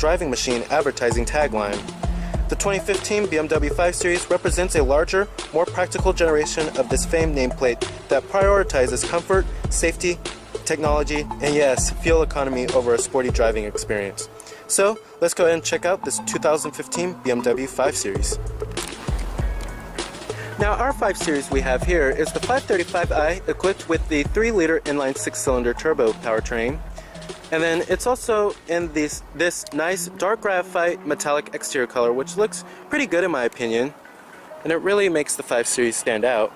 driving machine advertising tagline. The 2015 BMW 5 Series represents a larger, more practical generation of this famed nameplate that prioritizes comfort, safety, technology, and yes, fuel economy over a sporty driving experience. So, let's go ahead and check out this 2015 BMW 5 Series. Now, our 5 Series we have here is the 535i equipped with the 3-liter inline 6-cylinder turbo powertrain. And then it's also in this nice dark graphite metallic exterior color, which looks pretty good in my opinion. And it really makes the 5 Series stand out.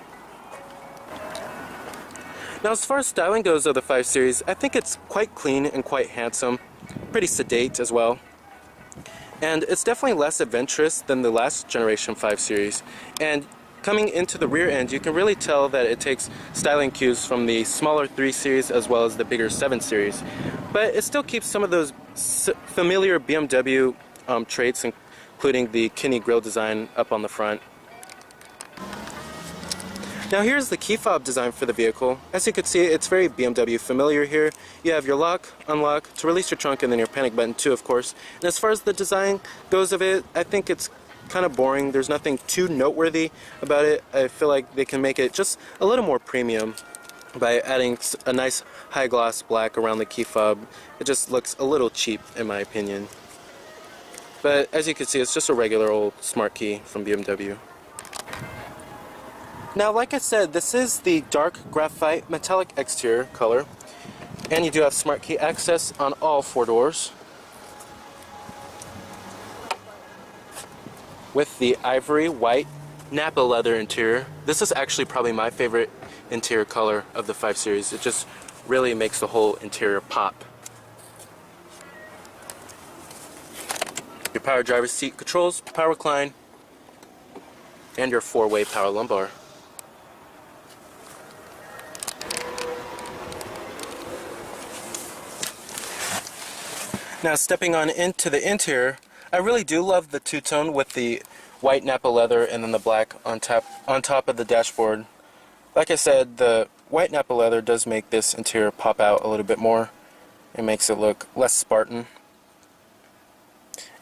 Now, as far as styling goes of the 5 Series, I think it's quite clean and quite handsome. Pretty sedate as well. And it's definitely less adventurous than the last generation 5 Series. And coming into the rear end, you can really tell that it takes styling cues from the smaller 3 Series as well as the bigger 7 Series. But it still keeps some of those familiar BMW traits, including the kidney grille design up on the front. Now here's the key fob design for the vehicle. As you can see, it's very BMW familiar here. You have your lock, unlock, to release your trunk, and then your panic button too, of course. And as far as the design goes of it, I think it's kind of boring. There's nothing too noteworthy about it. I feel like they can make it just a little more premium by adding a nice high gloss black around the key fob. It just looks a little cheap in my opinion. But as you can see, it's just a regular old smart key from BMW. Now, like I said, this is the dark graphite metallic exterior color, and you do have smart key access on all 4 doors with the ivory white Napa leather interior. This is actually probably my favorite interior color of the 5 Series. It just really makes the whole interior pop. Your power driver's seat controls, power recline, and your 4-way power lumbar. Now, stepping on into the interior, I really do love the two-tone with the white Napa leather and then the black on top of the dashboard. Like I said, the white Napa leather does make this interior pop out a little bit more. It makes it look less Spartan.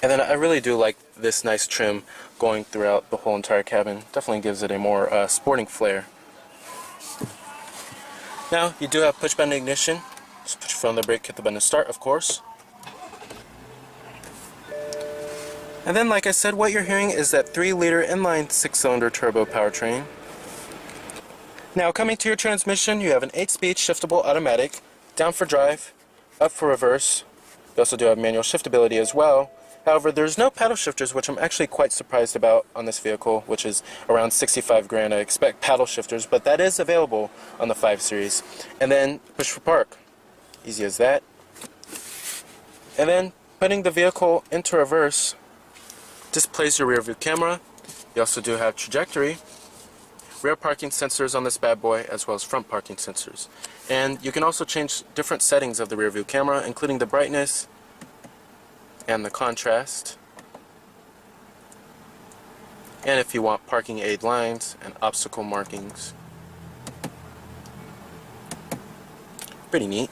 And then I really do like this nice trim going throughout the whole entire cabin. Definitely gives it a more sporting flair. Now, you do have push-button ignition. Just put your foot on the brake, hit the button to start, of course. And then, like I said, what you're hearing is that 3-liter inline 6-cylinder turbo powertrain. Now, coming to your transmission, you have an 8-speed shiftable automatic, down for drive, up for reverse. You also do have manual shiftability as well. However, there's no paddle shifters, which I'm actually quite surprised about on this vehicle, which is around 65 grand. I expect paddle shifters, but that is available on the 5 Series. And then push for park. Easy as that. And then putting the vehicle into reverse displays your rear view camera. You also do have trajectory, rear parking sensors on this bad boy, as well as front parking sensors. And you can also change different settings of the rear view camera, including the brightness and the contrast. And if you want parking aid lines and obstacle markings. Pretty neat.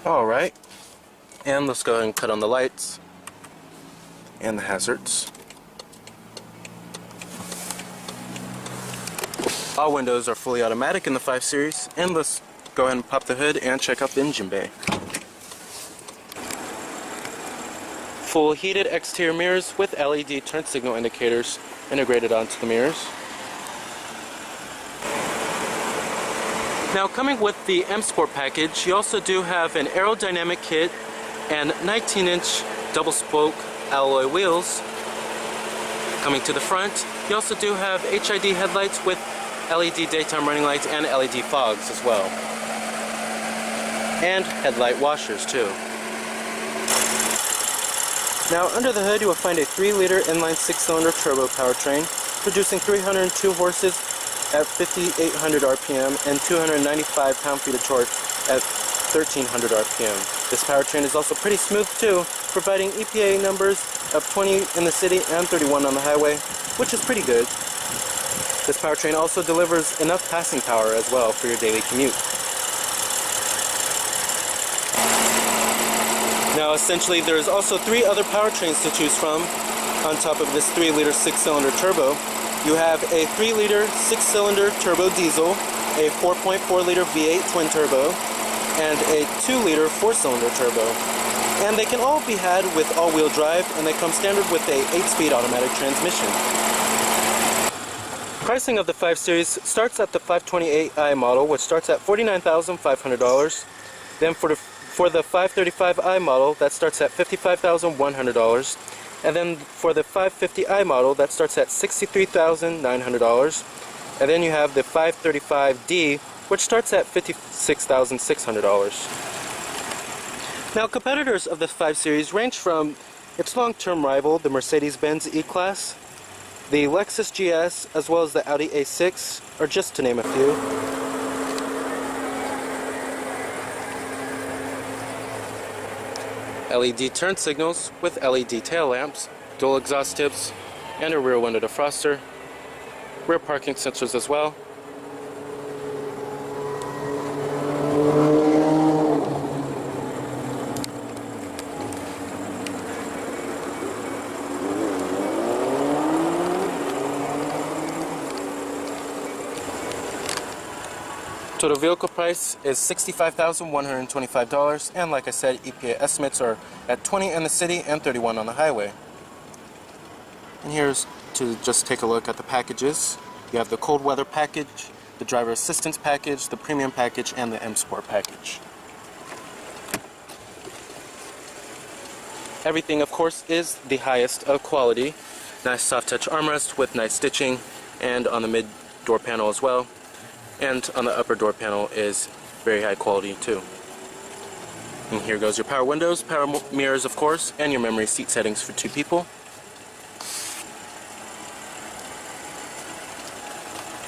Alright, and let's go ahead and cut on the lights and the hazards. All windows are fully automatic in the 5 Series, and let's go ahead and pop the hood and check out the engine bay. Full heated exterior mirrors with LED turn signal indicators integrated onto the mirrors. Now, coming with the M Sport package, you also do have an aerodynamic kit and 19-inch double spoke alloy wheels. Coming to the front, you also do have HID headlights with LED daytime running lights and LED fogs as well. And headlight washers too. Now, under the hood you will find a 3-liter inline 6-cylinder turbo powertrain producing 302 horses at 5,800 RPM and 295 pound-feet of torque at 1,300 RPM. This powertrain is also pretty smooth too, providing EPA numbers of 20 in the city and 31 on the highway, which is pretty good. This powertrain also delivers enough passing power as well for your daily commute. Now essentially there's also 3 other powertrains to choose from on top of this 3-liter 6-cylinder turbo. You have a 3-liter 6-cylinder turbo diesel, a 4.4-liter V8 twin turbo, and a 2-liter 4-cylinder turbo. And they can all be had with all-wheel drive, and they come standard with a 8-speed automatic transmission. Pricing of the 5 Series starts at the 528i model, which starts at $49,500. Then for the 535i model, that starts at $55,100. And then for the 550i model, that starts at $63,900. And then you have the 535D, which starts at $56,600. Now, competitors of the 5 Series range from its long-term rival, the Mercedes-Benz E-Class, the Lexus GS, as well as the Audi A6, or just to name a few. LED turn signals with LED tail lamps, dual exhaust tips, and a rear window defroster, rear parking sensors as well. Total vehicle price is $65,125, and like I said, EPA estimates are at 20 in the city and 31 on the highway. And here's to just take a look at the packages. You have the cold weather package, the driver assistance package, the premium package, and the M Sport package. Everything, of course, is the highest of quality. Nice soft touch armrest with nice stitching, and on the mid door panel as well. And on the upper door panel is very high quality too. And here goes your power windows, power mirrors of course, and your memory seat settings for 2 people.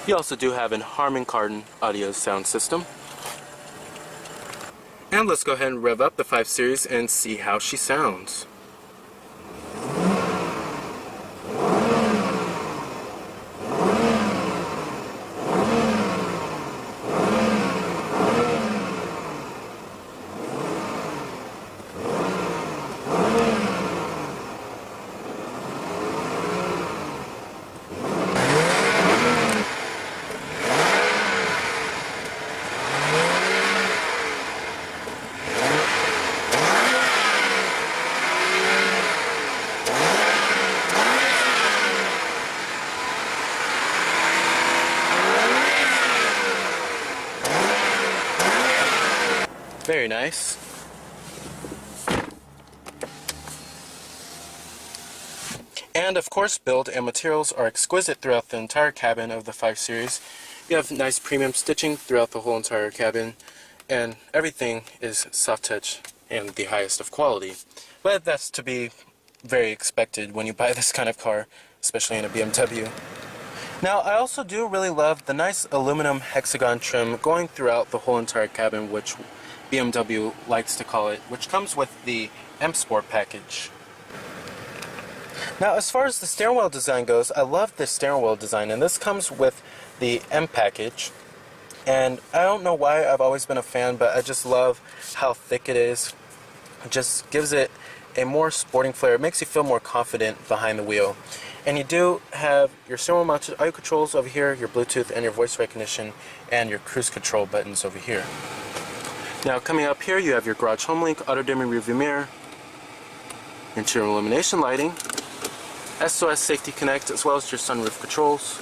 You also do have an Harman Kardon audio sound system. And let's go ahead and rev up the 5 Series and see how she sounds. Very nice. And of course, build and materials are exquisite throughout the entire cabin of the 5 Series. You have nice premium stitching throughout the whole entire cabin, and everything is soft touch and the highest of quality. But that's to be very expected when you buy this kind of car, especially in a BMW. Now, I also do really love the nice aluminum hexagon trim going throughout the whole entire cabin, which BMW likes to call it, which comes with the M Sport package. Now, as far as the steering wheel design goes, I love this steering wheel design, and this comes with the M package. And I don't know why I've always been a fan, but I just love how thick it is. It just gives it a more sporting flair. It makes you feel more confident behind the wheel. And you do have your steering wheel mounted audio controls over here, your Bluetooth and your voice recognition, and your cruise control buttons over here. Now, coming up here, you have your garage home link, auto dimming rearview mirror, interior illumination lighting, SOS Safety Connect, as well as your sunroof controls,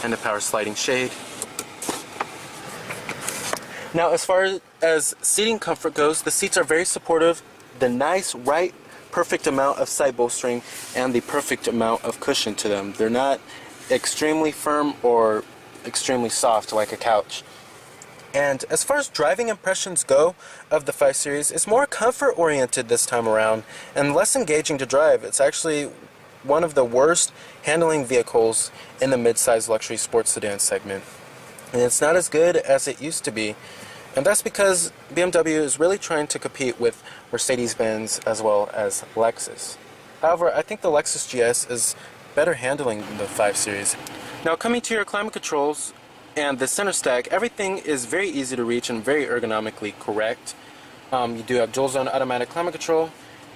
and the power sliding shade. Now, as far as seating comfort goes, the seats are very supportive. The nice, perfect amount of side bolstering and the perfect amount of cushion to them. They're not extremely firm or extremely soft like a couch. And as far as driving impressions go of the 5 Series, it's more comfort oriented this time around and less engaging to drive. It's actually one of the worst handling vehicles in the mid-size luxury sports sedan segment. And it's not as good as it used to be. And that's because BMW is really trying to compete with Mercedes-Benz as well as Lexus. However, I think the Lexus GS is better handling than the 5 Series. Now, coming to your climate controls, And the center stack, everything is very easy to reach and very ergonomically correct. You do have dual zone automatic climate control.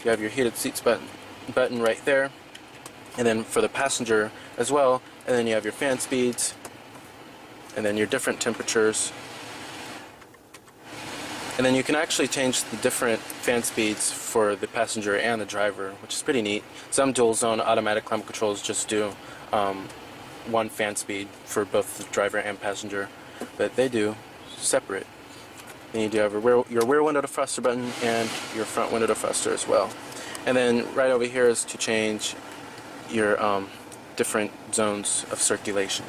You have your heated seats button right there. And then for the passenger as well. And then you have your fan speeds. And then your different temperatures. And then you can actually change the different fan speeds for the passenger and the driver, which is pretty neat. Some dual zone automatic climate controls just do one fan speed for both the driver and passenger, but they do separate. Then you do have your rear window defroster button and your front window defroster as well. And then right over here is to change your different zones of circulation.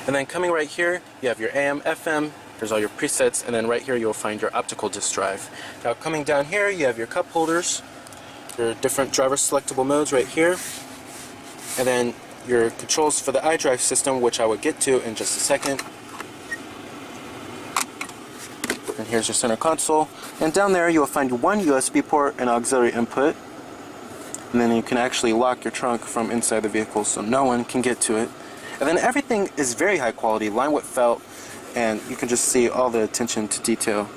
And then coming right here, you have your AM, FM, there's all your presets, and then right here you'll find your optical disc drive. Now coming down here, you have your cup holders, your different driver selectable modes right here, and then your controls for the iDrive system, which I will get to in just a second. And here's your center console. And down there you will find one USB port and auxiliary input. And then you can actually lock your trunk from inside the vehicle so no one can get to it. And then everything is very high quality, lined with felt, and you can just see all the attention to detail.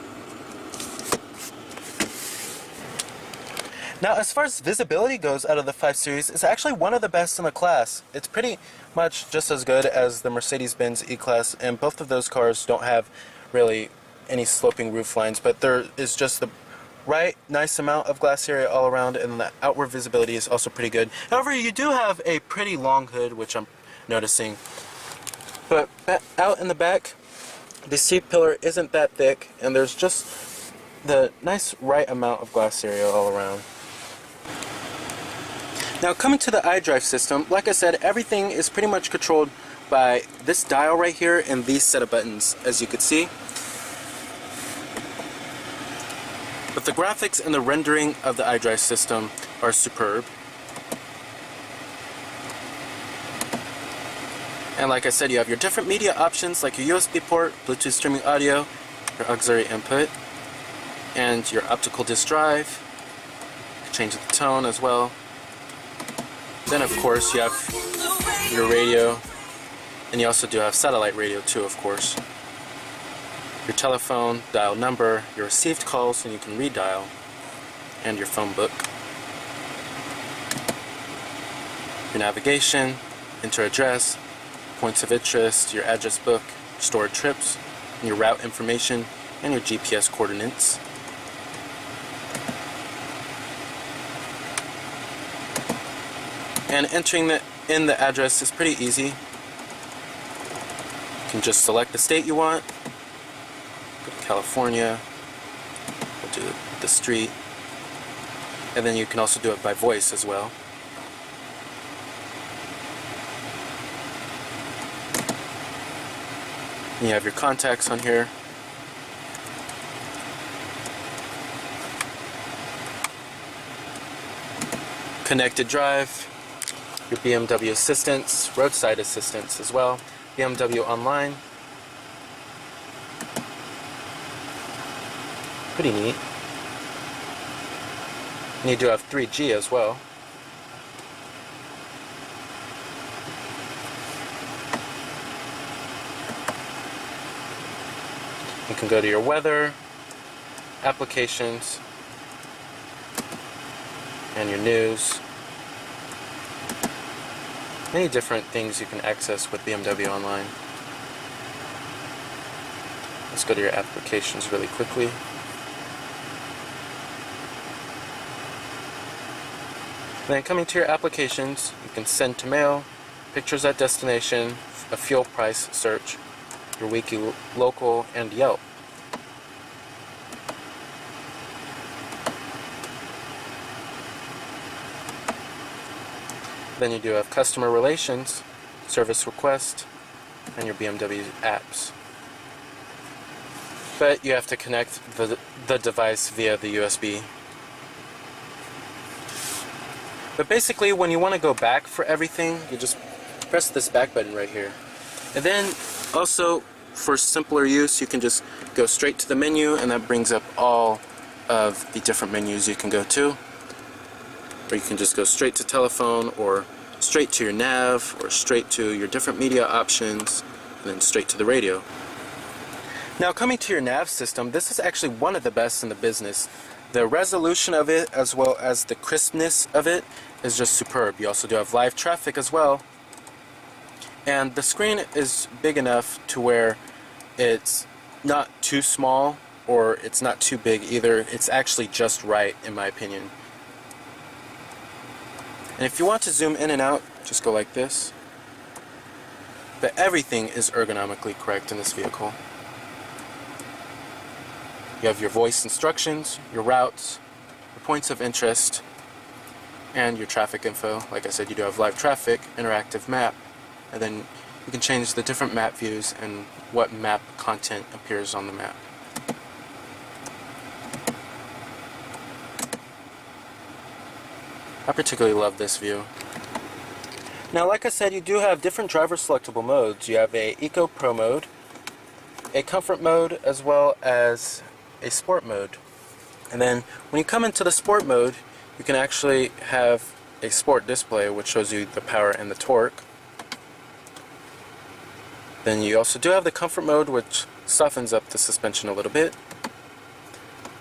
Now, as far as visibility goes out of the 5 Series, it's actually one of the best in the class. It's pretty much just as good as the Mercedes-Benz E-Class, and both of those cars don't have really any sloping roof lines, but there is just the right nice amount of glass area all around, and the outward visibility is also pretty good. However, you do have a pretty long hood, which I'm noticing. But out in the back, the seat pillar isn't that thick, and there's just the nice right amount of glass area all around. Now coming to the iDrive system, like I said, everything is pretty much controlled by this dial right here and these set of buttons, as you could see. But the graphics and the rendering of the iDrive system are superb. And like I said, you have your different media options like your USB port, Bluetooth streaming audio, your auxiliary input, and your optical disc drive. You can change the tone as well. Then of course you have your radio, and you also do have satellite radio too, of course. Your telephone, dial number, your received calls, and you can redial, and your phone book. Your navigation, enter address, points of interest, your address book, stored trips, and your route information, and your GPS coordinates. And entering in the address is pretty easy. You can just select the state you want. Go to California. We'll do the street. And then you can also do it by voice as well. And you have your contacts on here. Connected drive. Your BMW assistance, roadside assistance as well, BMW online. Pretty neat. And you do have 3G as well. You can go to your weather, applications, and your news. Many different things you can access with BMW Online. Let's go to your applications really quickly. And then coming to your applications, you can send to mail, pictures at destination, a fuel price search, your wiki local, and Yelp. Then you do have customer relations, service request, and your BMW apps. But you have to connect the device via the USB. But basically, when you want to go back for everything, you just press this back button right here. And then also, for simpler use, you can just go straight to the menu, and that brings up all of the different menus you can go to. Or you can just go straight to telephone, or straight to your nav, or straight to your different media options, and then straight to the radio. Now coming to your nav system, this is actually one of the best in the business. The resolution of it, as well as the crispness of it, is just superb. You also do have live traffic as well. And the screen is big enough to where it's not too small or it's not too big either. It's actually just right, in my opinion. And if you want to zoom in and out, just go like this. But everything is ergonomically correct in this vehicle. You have your voice instructions, your routes, your points of interest, and your traffic info. Like I said, you do have live traffic, interactive map, and then you can change the different map views and what map content appears on the map. I particularly love this view. Now, like I said, you do have different driver selectable modes. You have a Eco Pro mode, a Comfort mode, as well as a Sport mode. And then when you come into the Sport mode, you can actually have a Sport display which shows you the power and the torque. Then you also do have the Comfort mode, which softens up the suspension a little bit.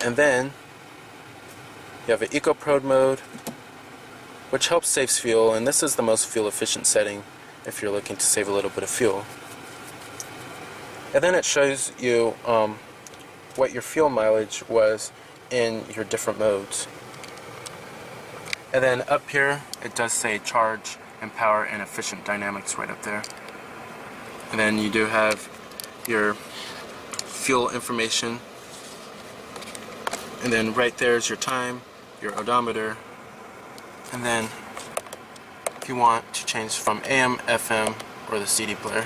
And then you have an Eco Pro mode, which helps save fuel, and this is the most fuel efficient setting if you're looking to save a little bit of fuel. And then it shows you what your fuel mileage was in your different modes. And then up here it does say charge and power and efficient dynamics right up there. And then you do have your fuel information, and then right there is your time, your odometer, and then if you want to change from AM, FM, or the CD player.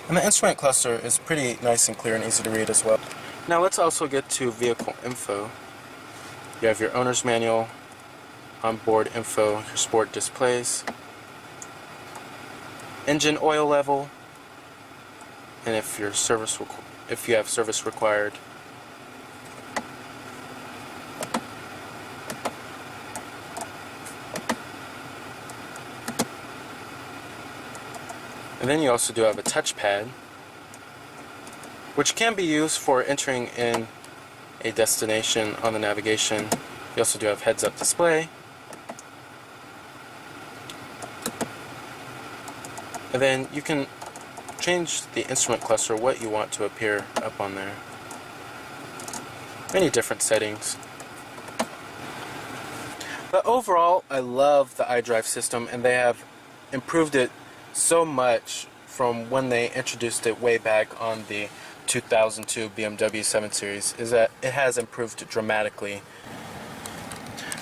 And the instrument cluster is pretty nice and clear and easy to read as well. Now let's also get to vehicle info. You have your owner's manual, onboard info, your sport displays, engine oil level, and if you have service required. And then you also do have a touchpad, which can be used for entering in a destination on the navigation. You also do have heads-up display. And then you can change the instrument cluster, what you want to appear up on there. Many different settings. But overall, I love the iDrive system, and they have improved it so much from when they introduced it way back on the 2002 BMW 7 Series, is that it has improved dramatically.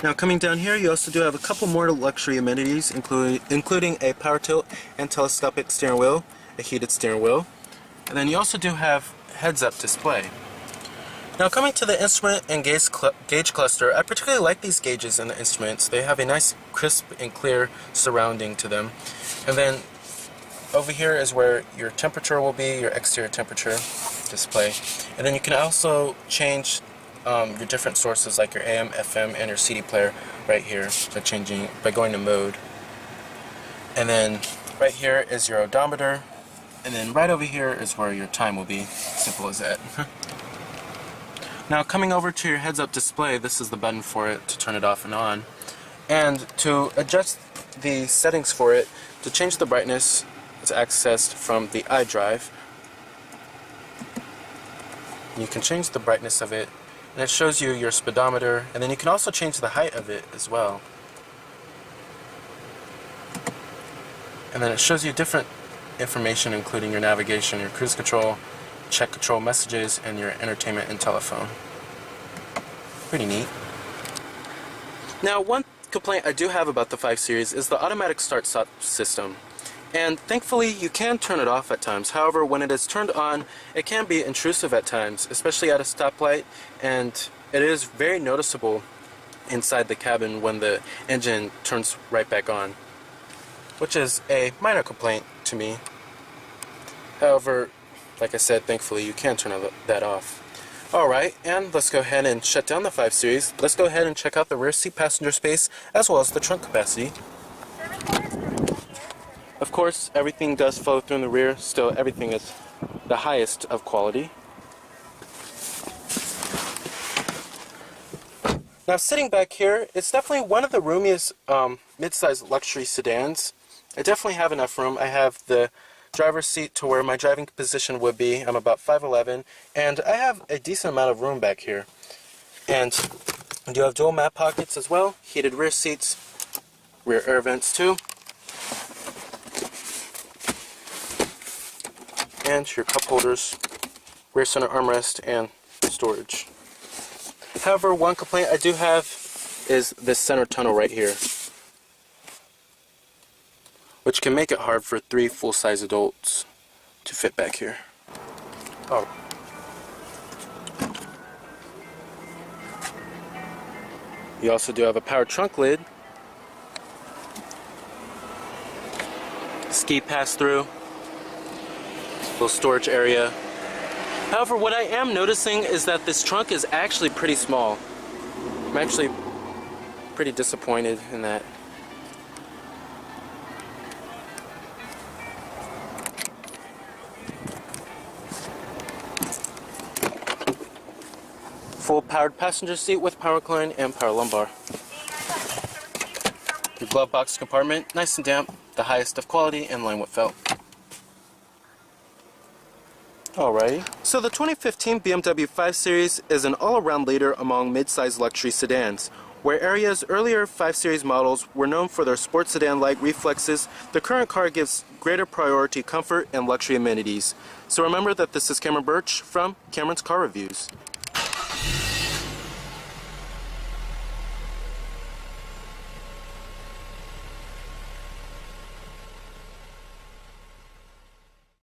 Now coming down here, you also do have a couple more luxury amenities, including a power tilt and telescopic steering wheel, a heated steering wheel, and then you also do have heads-up display. Now coming to the instrument and gauge cluster, I particularly like these gauges in the instruments. They have a nice crisp and clear surrounding to them. And then over here is where your temperature will be, your exterior temperature display. And then you can also change your different sources like your AM, FM, and your CD player right here by going to mode. And then right here is your odometer, and then right over here is where your time will be. Simple as that. Now coming over to your heads-up display, this is the button for it to turn it off and on. And to adjust the settings for it, to change the brightness, it's accessed from the iDrive. You can change the brightness of it, and it shows you your speedometer, and then you can also change the height of it as well. And then it shows you different information, including your navigation, your cruise control, check control messages, and your entertainment and telephone. Pretty neat. Now, one complaint I do have about the 5 Series is the automatic start-stop system. And thankfully, you can turn it off at times. However, when it is turned on, it can be intrusive at times, especially at a stoplight, and it is very noticeable inside the cabin when the engine turns right back on, which is a minor complaint to me. However, like I said, thankfully you can turn that off. Alright, and let's go ahead and shut down the 5 Series. Let's go ahead and check out the rear seat passenger space as well as the trunk capacity. Of course, everything does flow through in the rear. Still, everything is the highest of quality. Now, sitting back here, it's definitely one of the roomiest mid-size luxury sedans. I definitely have enough room. I have the driver's seat to where my driving position would be. I'm about 5'11", and I have a decent amount of room back here. And I do have dual mat pockets as well, heated rear seats, rear air vents too, and your cup holders, rear center armrest, and storage. However, one complaint I do have is this center tunnel right here, which can make it hard for 3 full-size adults to fit back here. Oh. You also do have a power trunk lid, ski pass-through, little storage area. However, what I am noticing is that this trunk is actually pretty small. I'm actually pretty disappointed in that. Full powered passenger seat with power recline and power lumbar. Your glove box compartment, nice and damp, the highest of quality in line with felt. Alrighty, so the 2015 BMW 5 Series is an all-around leader among mid-size luxury sedans. Where Aria's earlier 5 Series models were known for their sports sedan-like reflexes, the current car gives greater priority comfort and luxury amenities. So remember that this is Cameron Birch from Cameron's Car Reviews.